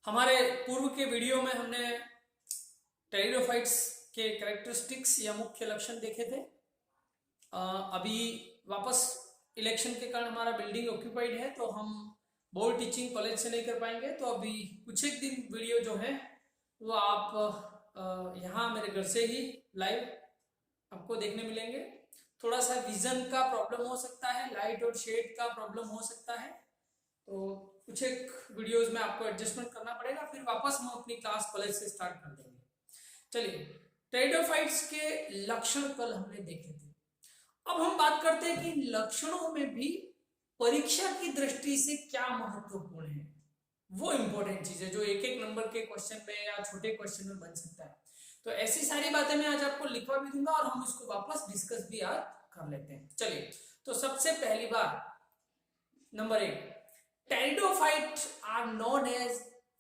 हमारे पूर्व के वीडियो में हमने टेरिडोफाइट्स के कैरेक्टरिस्टिक्स या मुख्य लक्षण देखे थे। अभी वापस इलेक्शन के कारण हमारा बिल्डिंग ऑक्यूपाइड है, तो हम बोर्ड टीचिंग कॉलेज से नहीं कर पाएंगे। तो अभी कुछ एक दिन वीडियो जो है वो आप यहाँ मेरे घर से ही लाइव आपको देखने मिलेंगे। थोड़ा सा विजन का प्रॉब्लम हो सकता है, लाइट और शेड का प्रॉब्लम हो सकता है, तो कुछ एक वीडियोस में आपको एडजस्टमेंट करना पड़ेगा। फिर वापस हम अपनी क्लास कॉलेज से स्टार्ट कर देंगे। चलिए, टेरिडोफाइट्स के लक्षण कल हमने देखे थे। अब हम बात करते हैं कि लक्षणों में भी परीक्षा की दृष्टि से क्या महत्वपूर्ण है, वो इंपॉर्टेंट चीज है जो एक एक नंबर के क्वेश्चन में या छोटे क्वेश्चन में बन सकता है। तो ऐसी सारी बातें मैं आज आपको लिखवा भी दूंगा और हम इसको वापस डिस्कस भी आज कर लेते हैं। चलिए, तो सबसे पहली बात, number 1, pteridophyte are known as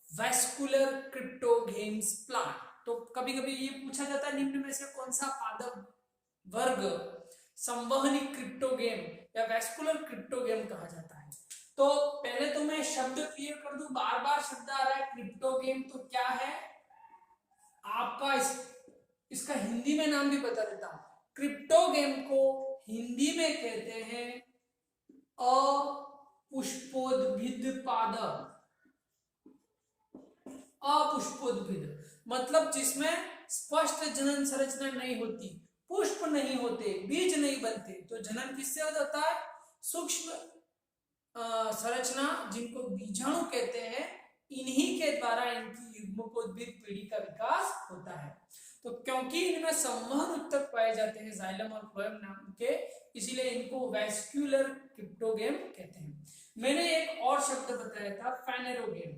vascular cryptogams plant. तो कभी कभी ये पूछा जाता है निम्न में से कौन सा पादप वर्ग संवहनी क्रिप्टोगेम या वैस्कुलर क्रिप्टोगेम कहा जाता है। तो पहले तो मैं शब्द क्लियर कर दूं, बार बार शब्द आ रहा है क्रिप्टोगेम, तो क्या है आपका इसका हिंदी में नाम भी बता देता हूं। क्रिप्टोगेम को हिंदी में कहते हैं अपुष्पोद्भिद पादप। अपुष्पोद्भिद मतलब जिसमें स्पष्ट जनन संरचना नहीं होती, पुष्प नहीं होते, बीज नहीं बनते। तो जनन किससे होता है? सूक्ष्म संरचना जिनको बीजाणु कहते हैं, इन्हीं के द्वारा इनकी युग्मकोद्भिद पीढ़ी का विकास होता है। तो क्योंकि इनमें संवहन उत्तक पाए जाते हैं जाइलम और फ्लोएम नाम के, इसीलिए इनको वैस्कुलर क्रिप्टोगेम कहते हैं। मैंने एक और शब्द बताया था फेनेरोगेम,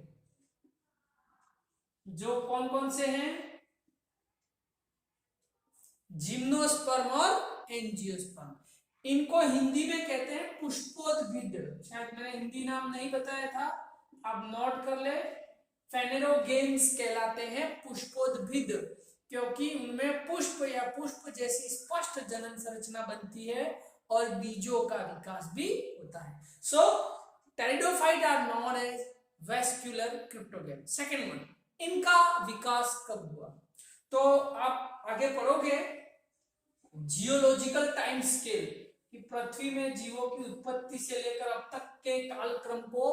जो कौन कौन से हैं? जिम्नोस्पर्म और एंजियोस्पर्म। इनको हिंदी में कहते हैं पुष्पोद्भिद। शायद मैंने हिंदी नाम नहीं बताया था, आप नोट कर ले। फेनेरोगेम्स कहलाते हैं पुष्पोद्भिद, क्योंकि उनमें पुष्प या पुष्प जैसी स्पष्ट जनन संरचना बनती है और बीजों का विकास भी होता है। So pteridophyte are known as vascular cryptogam. Second one, इनका विकास कब हुआ? तो आप आगे पढ़ोगे जियोलॉजिकल टाइम स्केल कि पृथ्वी में जीवों की उत्पत्ति से लेकर अब तक के कालक्रम को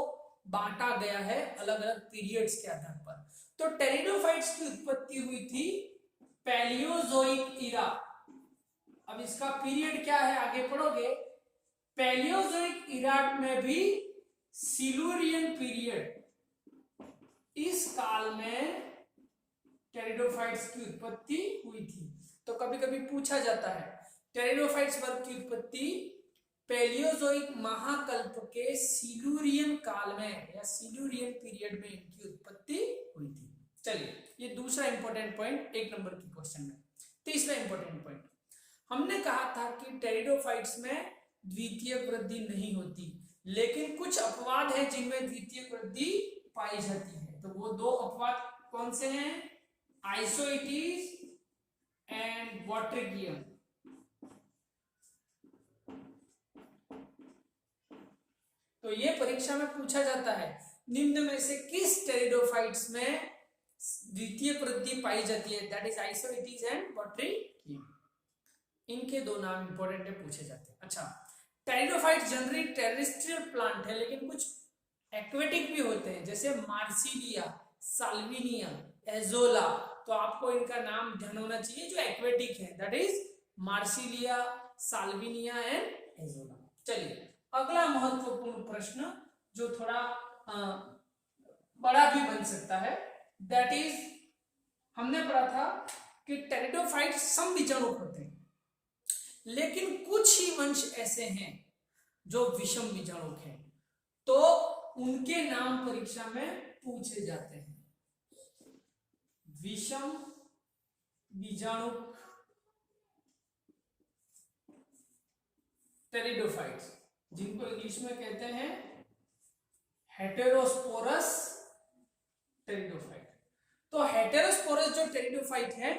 बांटा गया है अलग अलग पीरियड्स के आधार पर। तो टेरिडोफाइट्स की उत्पत्ति हुई थी पैलियोजोइक इरा। अब इसका पीरियड क्या है आगे पढ़ोगे। पैलियोजोइक इरा में भी सिल्यूरियन पीरियड, इस काल में टेरिडोफाइट्स की उत्पत्ति हुई थी। तो कभी कभी पूछा जाता है टेरिडोफाइट्स वर्ग की उत्पत्ति पैलियोजोइक महाकल्प के सिल्यूरियन काल में या सिल्यूरियन पीरियड में इनकी उत्पत्ति हुई थी। चलिए, ये दूसरा इंपॉर्टेंट पॉइंट एक नंबर की क्वेश्चन में। तीसरा इंपॉर्टेंट पॉइंट, हमने कहा था कि टेरिडोफाइट्स में द्वितीय वृद्धि नहीं होती, लेकिन कुछ अपवाद है जिनमें द्वितीय वृद्धि पाई जाती है। तो वो दो अपवाद कौन से हैं? आइसोइटिस एंड वॉटरिगियम। तो ये परीक्षा में पूछा जाता है निम्न में से किस टेरिडोफाइट्स में द्वितीय वृद्धि पाई जाती है? दैट इज आइसोइटिस एंड वॉटरिगियम। इनके दो नाम इंपॉर्टेंट है, पूछे जाते हैं। अच्छा, टेरिडोफाइट जनरली टेरेस्ट्रियल प्लांट है, लेकिन कुछ एक्वेटिक भी होते हैं, जैसे मार्सिलिया, साल्विनिया, एजोला। तो आपको इनका नाम ध्यान होना चाहिए जो एक्वेटिक है, that is Marsilea, Salvinia and azolla. चलिए, अगला महत्वपूर्ण प्रश्न जो थोड़ा बड़ा भी बन सकता है, दैट इज हमने पढ़ा था कि टेरिडोफाइट समबीजाणुक होते हैं, लेकिन कुछ ही वंश ऐसे हैं जो विषम बीजाणुक हैं, तो उनके नाम परीक्षा में पूछे जाते हैं। विषम बीजाणुक टेरिडोफाइट्स, जिनको इंग्लिश में कहते हैं हेटेरोस्पोरस टेरिडोफाइट। तो हेटेरोस्पोरस जो टेरिडोफाइट है,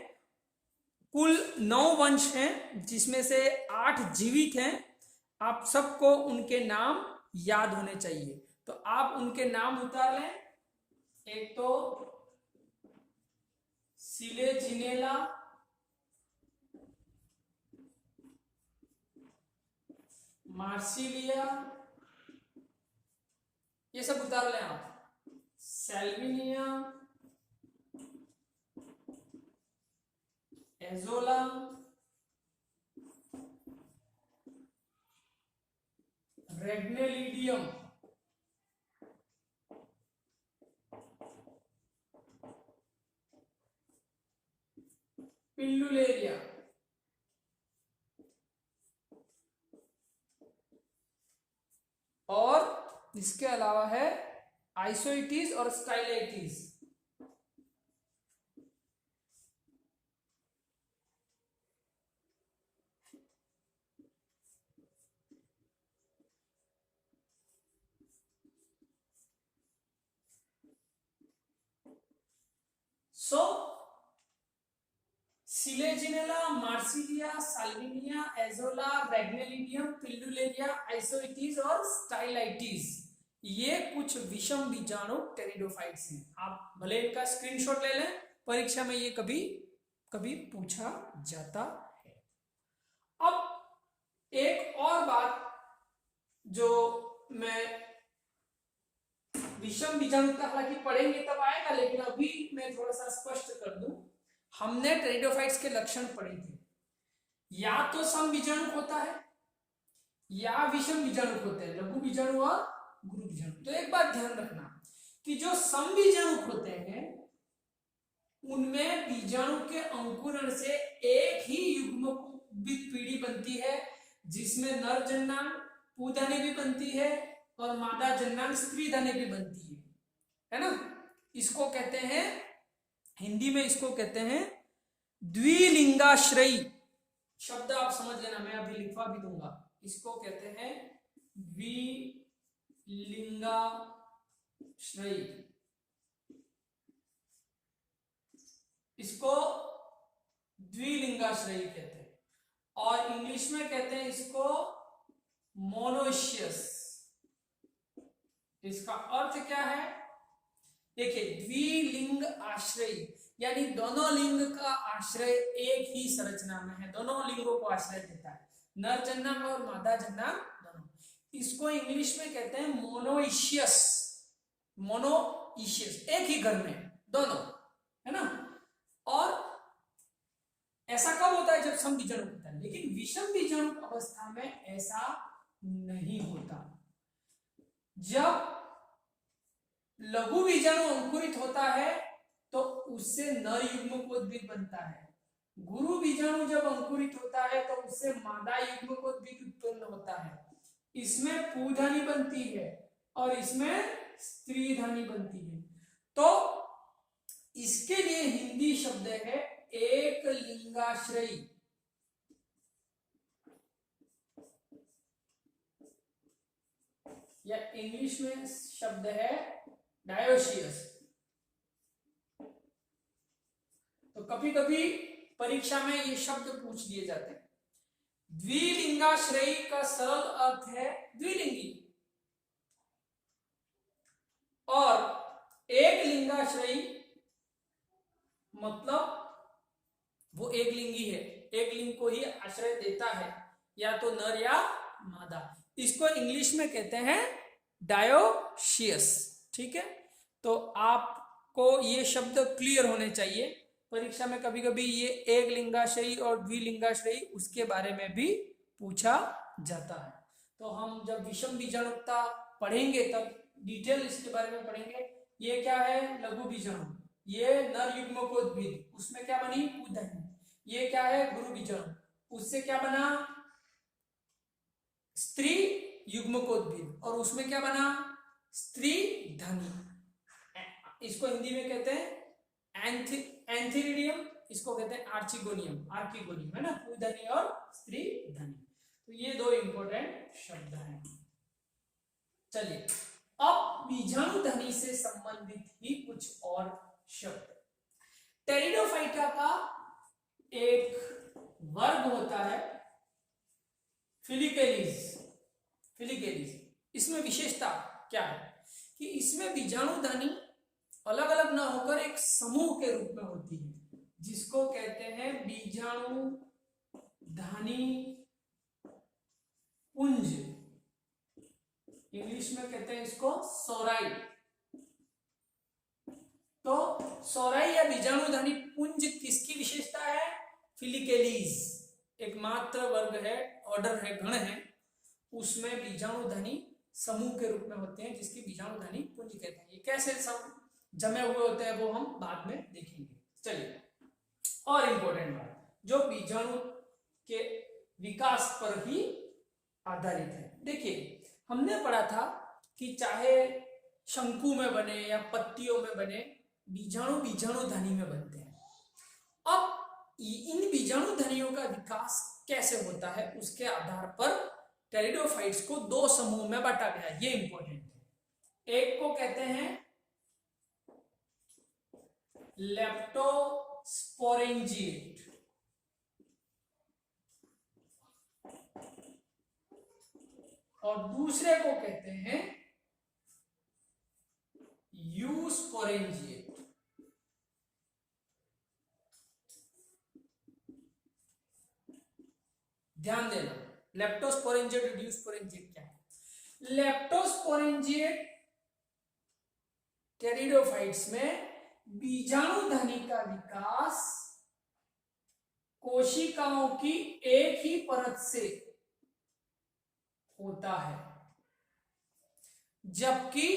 कुल 9 वंश हैं, जिसमें से 8 जीवित हैं। आप सबको उनके नाम याद होने चाहिए, तो आप उनके नाम उतार लें। एक तो सिलेजिनेला, मार्सिलिया, ये सब उतार लें आप, सैल्विनिया, एजोला, रेग्नेलिडियम, पिल्लुलेरिया, और इसके अलावा है आइसोइटिस और स्टाइलाइटिस। सो सिलेजिनेला, मार्सिलिया, साल्विनिया, एजोला, रेग्नेलिडियम, पिल्लुलेरिया, आइसोइटिस और स्टाइलाइटिस, ये कुछ विषम बीजाणु टेरिडोफाइट्स हैं। आप भले इनका स्क्रीनशॉट ले लें, परीक्षा में ये कभी कभी पूछा जाता है। अब एक और बात जो मैं विषम बीजाणु का हालांकि पढ़ेंगे तब आएगा, लेकिन अभी मैं थोड़ा सा स्पष्ट कर दूं। हमने टेरिडोफाइट्स के लक्षण पढ़े थे, या तो सम बीजाणु होता है या विषम बीजाणु होते हैं, लघु बीजाणु और गुरु बीजाणु। तो एक बात ध्यान रखना कि जो सम बीजाणु होते हैं उनमें बीजाणु के अंकुरण से एक ही युग्मवित पीढ़ी बनती है, जिसमें नर जन्नांग पूधनी भी बनती है और मादा जन्नांग स्त्रीधनी भी बनती है ना। इसको कहते हैं, हिंदी में इसको कहते हैं द्विलिंगाश्रयी। शब्द आप समझ लेना, मैं अभी लिखवा भी दूंगा। इसको कहते हैं द्विलिंगाश्रयी, इसको द्विलिंगाश्रयी कहते हैं, और इंग्लिश में कहते हैं इसको मोनोइशियस। इसका अर्थ क्या है, देखिए द्विलिंग आश्रय यानी दोनों लिंग का आश्रय एक ही संरचना में है, दोनों लिंगों को आश्रय देता है, नर जन्नांग और मादा जन्नांग दोनों। इसको इंग्लिश में कहते हैं मोनोइशियस, मोनोइशियस, एक ही घर में दोनों, है ना। और ऐसा कब होता है, जब सम बीजाणु होता है, लेकिन विषम बीजाणु अवस्था में ऐसा नहीं होता। जब लघु बीजाणु अंकुरित होता है तो उससे नर युग्मकोद्भिद बनता है, गुरु बीजाणु जब अंकुरित होता है तो उससे मादा युग्मकोद्भिद उत्पन्न होता है। इसमें पूधनी बनती है और इसमें स्त्रीधनी बनती है। तो इसके लिए हिंदी शब्द है एक लिंगाश्रयी, या इंग्लिश में शब्द है डायोशियस। तो कभी कभी परीक्षा में ये शब्द पूछ दिए जाते हैं। द्विलिंगाश्रयी का सरल अर्थ है द्विलिंगी, और एक लिंगाश्रयी मतलब वो एक लिंगी है, एक लिंग को ही आश्रय देता है, या तो नर या मादा। इसको इंग्लिश में कहते हैं डायोशियस। ठीक है, तो आपको ये शब्द क्लियर होने चाहिए। परीक्षा में कभी कभी ये एक लिंगाश्रयी और द्विलिंगाश्रयी उसके बारे में भी पूछा जाता है। तो हम जब विषम बीजाणुता पढ़ेंगे तब डिटेल इसके बारे में पढ़ेंगे। ये क्या है, लघु बीजाणु, ये नर युग्मकोद्भिद, उसमें क्या बनी पूधनी। ये क्या है, गुरु बीजाणु, उससे क्या बना स्त्री युग्मकोद्भिद, और उसमें क्या बना स्त्री धनी। इसको हिंदी में कहते हैं एंथीरिडियम, इसको कहते हैं आर्चिगोनियम, आर्किगोनियम, है ना, पूधनी और स्त्री धनी। तो ये दो इंपॉर्टेंट शब्द हैं। चलिए, अब बीजाणु धनी से संबंधित ही कुछ और शब्द। टेरिडोफाइटा का एक वर्ग होता है फिलिकेलिस। फिलिकेलिस, इसमें विशेषता क्या है कि इसमें बीजाणु धनी अलग न होकर एक समूह के रूप में होती है, जिसको कहते हैं बीजाणुधानी पुंज। इंग्लिश में कहते हैं इसको सोराई। तो सोराई या बीजाणुधानी पुंज किसकी विशेषता है? फिलिकेलीज, एकमात्र वर्ग है, ऑर्डर है, गण है, उसमें बीजाणुधानी समूह के रूप में होते हैं, जिसकी बीजाणुधानी पुंज कहते हैं। ये कैसे सब जमे हुए होते हैं वो हम बाद में देखेंगे। चलिए, और इंपॉर्टेंट बात, जो बीजाणु के विकास पर ही आधारित है। देखिए, हमने पढ़ा था कि चाहे शंकु में बने या पत्तियों में बने, बीजाणु बीजाणुधानी में बनते हैं। अब इन बीजाणुधानियों का विकास कैसे होता है, उसके आधार पर टेरिडोफाइट्स को दो समूह में बांटा गया। ये इंपॉर्टेंट है। एक को कहते हैं लेप्टोस्पोरेंजिएट, और दूसरे को कहते हैं यूस्पोरेंजिएट। ध्यान देना, लेप्टोस्पोरेंजिएट और यूस्पोरेंजिएट क्या है? लेप्टोस्पोरेंजिएट टेरिडोफाइट्स में बीजाणुधानी का विकास कोशिकाओं की एक ही परत से होता है, जबकि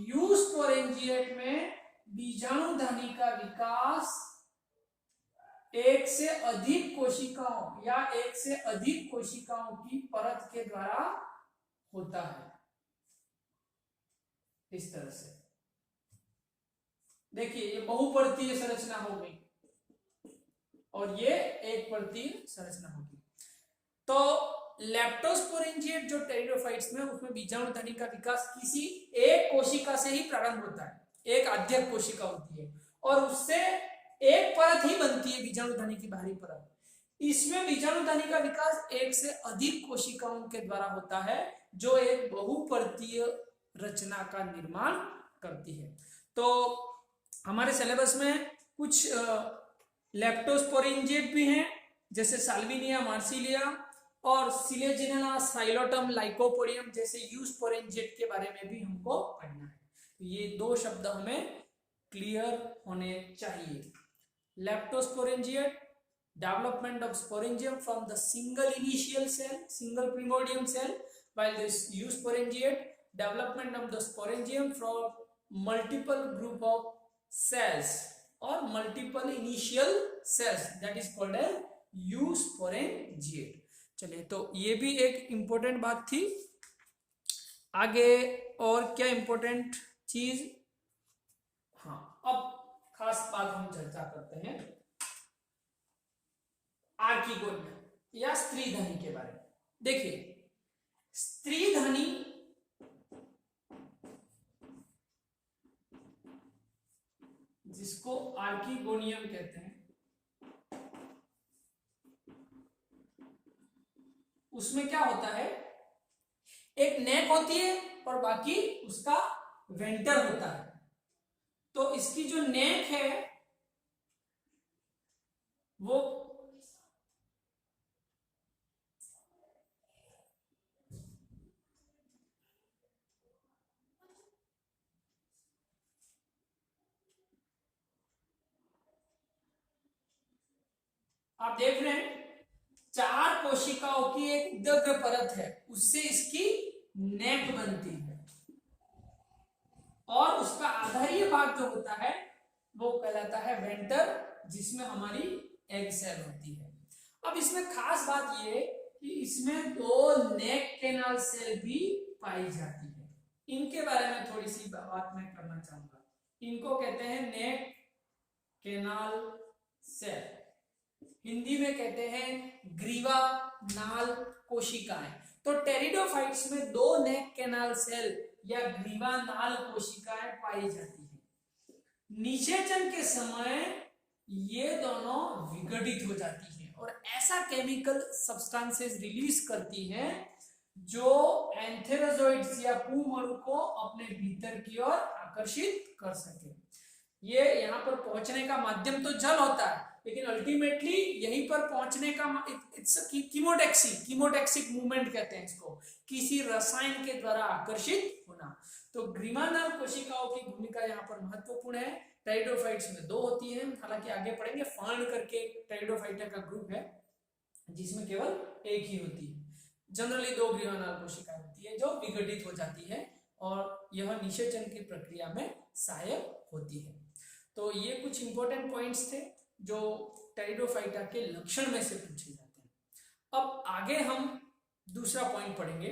यूस्पोरेंजिएट में बीजाणुधानी का विकास एक से अधिक कोशिकाओं या एक से अधिक कोशिकाओं की परत के द्वारा होता है। इस तरह से देखिए, ये बहुपरतीय संरचना हो गई और ये एक परतीय संरचना होगी। तो लेप्टोस्पोरेंजिएट जो टेरिडोफाइट्स में, उसमें बीजाणुधानी का विकास किसी एक कोशिका से ही प्रारंभ होता है। एक आद्यक कोशिका होती है और उससे एक परत ही बनती है, बीजाणुधानी की बाहरी परत। इसमें बीजाणुधानी का विकास एक से अधिक कोशिकाओं के द्वारा होता है, जो एक बहुपरतीय रचना का निर्माण करती है। तो हमारे सिलेबस में कुछ लेप्टोस्पोरेंजिएट भी हैं, जैसे साल्विनिया मार्सिलिया और सिलेजिनेला साइलोटम लाइकोपोडियम जैसे यूस्पोरेंजिएट के बारे में भी हमको पढ़ना है। तो ये दो शब्द हमें क्लियर होने चाहिए। लेप्टोस्पोरेंजिएट, development of sporangium from the single initial cell, single primordium cell, while this eusporangiate, development of the sporangium from multiple group of cells or multiple initial cells, that is called as eusporangiate. चलिए, तो ये भी एक important बात थी। आगे और क्या इंपॉर्टेंट चीज? हाँ, अब खास बात हम चर्चा करते हैं आर्किगोनिया या स्त्रीधानी के बारे में। देखिए, स्त्रीधानी जिसको आर्किगोनियम कहते हैं, उसमें क्या होता है? एक नेक होती है और बाकी उसका वेंटर होता है। तो इसकी जो नेक है वो आप देख रहे हैं, 4 कोशिकाओं की एक उदग्र परत है, उससे इसकी नेक बनती है और उसका आधारीय भाग जो होता है वो कहलाता है वेंटर, जिसमें हमारी एग सेल होती है। अब इसमें खास बात ये कि इसमें 2 नेक कैनाल सेल भी पाई जाती है। इनके बारे में थोड़ी सी बात मैं करना चाहूंगा। इनको कहते हैं नेक कैनाल सेल, हिंदी में कहते हैं ग्रीवा नाल कोशिकाएं। तो टेरिडोफाइट्स में 2 नेक कैनाल सेल या ग्रीवा नाल कोशिकाएं पाई जाती हैं। निषेचन के समय ये दोनों विघटित हो जाती हैं और ऐसा केमिकल सब्सटेंसेस रिलीज करती हैं जो एंथेरोजोइड्स या पुंग अणु को अपने भीतर की ओर आकर्षित कर सके। ये यहाँ पर पहुंचने का माध्यम तो जल होता है, लेकिन अल्टीमेटली यहीं पर पहुंचने का इट्स कीमोटैक्सिक मूवमेंट कहते हैं इसको, किसी रसायन के द्वारा आकर्षित होना। तो ग्रीवानाल कोशिकाओं की भूमिका यहाँ पर महत्वपूर्ण है। टेरिडोफाइट्स में 2 होती है, हालांकि आगे पढ़ेंगे। फर्न करके टेरिडोफाइटा का ग्रुप है जिसमें केवल एक ही होती है। जनरली 2 ग्रीवानाल कोशिकाएं होती है जो विघटित हो जाती है और यह निषेचन की प्रक्रिया में सहायक होती है। तो ये कुछ इंपॉर्टेंट पॉइंट्स थे जो टेरिडोफाइटा के लक्षण में से पूछे जाते हैं। अब आगे हम दूसरा पॉइंट पढ़ेंगे